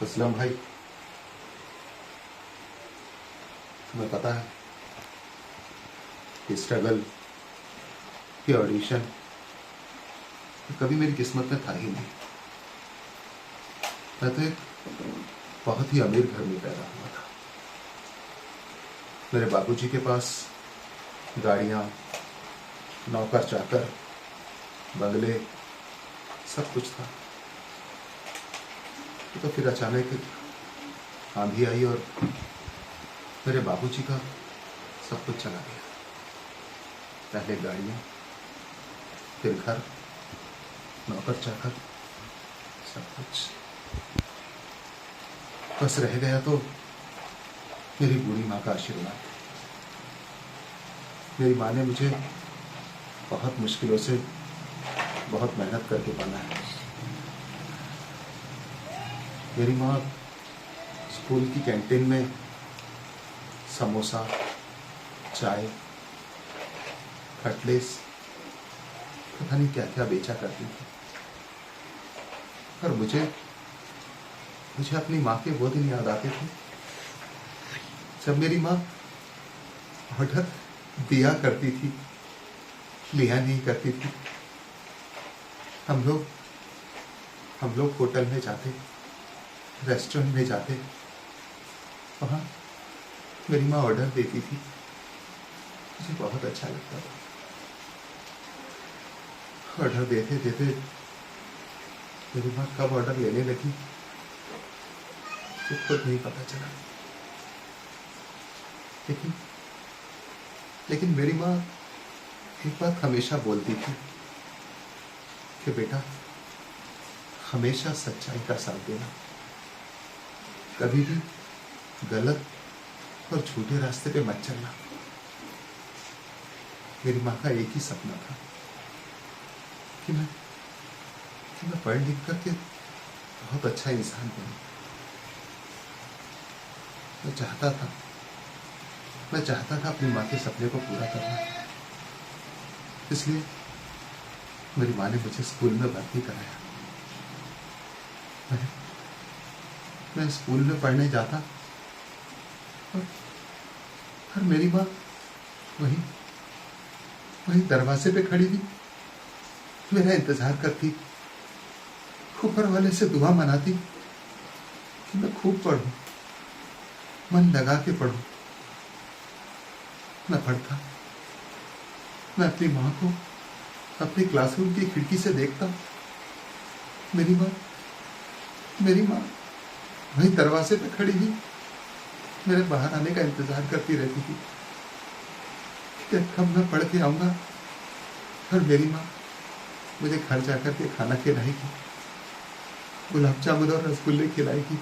असलम भाई, तुम्हें पता है कि स्ट्रगल कि ऑडिशन कभी मेरी किस्मत में था ही नहीं। मैं तो एक बहुत ही अमीर घर में पैदा हुआ था। मेरे बाबूजी के पास गाड़ियाँ, नौकर चाकर, बंगले, सब कुछ था। तो फिर अचानक आंधी आई और मेरे बाबूजी का सब कुछ चला गया। पहले गाड़ियाँ, फिर घर, नौकर चाकर, सब कुछ। बस रह गया तो मेरी बूढ़ी माँ का आशीर्वाद। मेरी माँ ने मुझे बहुत मुश्किलों से, बहुत मेहनत करके पाला है। मेरी माँ स्कूल की कैंटीन में समोसा, चाय, कटलेस, पता नहीं क्या क्या बेचा करती थी। और मुझे अपनी माँ के वो दिन याद आते थे जब मेरी माँ ऑर्डर दिया करती थी, लिया नहीं करती थी। हम लोग होटल में जाते, रेस्टोरेंट में जाते, वहाँ मेरी माँ ऑर्डर देती थी। मुझे बहुत अच्छा लगता था। ऑर्डर देते देते मेरी माँ कब ऑर्डर लेने लगी मुझे खुद नहीं पता चला। लेकिन मेरी माँ एक बात हमेशा बोलती थी कि बेटा, हमेशा सच्चाई का साथ देना, कभी भी गलत और झूठे रास्ते पे मत चलना। मेरी माँ का एक ही सपना था कि मैं पढ़ लिख करके बहुत अच्छा इंसान बनूं। मैं चाहता था अपनी माँ के सपने को पूरा करना। इसलिए मेरी माँ ने मुझे स्कूल में भर्ती कराया। मैं स्कूल में पढ़ने जाता और मेरी माँ वही दरवाजे पे खड़ी थी, मेरा इंतजार करती, ऊपर वाले से दुआ मनाती कि मैं खूब पढ़ूं, मन लगा के पढ़ूं। मैं पढ़ता, मैं अपनी माँ को अपने क्लासरूम की खिड़की से देखता। मेरी माँ वही दरवाजे पे खड़ी थी, मेरे बाहर आने का इंतजार करती रहती थी कि कब मैं पढ़ के आऊंगा और मेरी माँ मुझे घर जाकर के खाना खिलाएगी, गुलाब जामुन और रसगुल्ले खिलाएगी।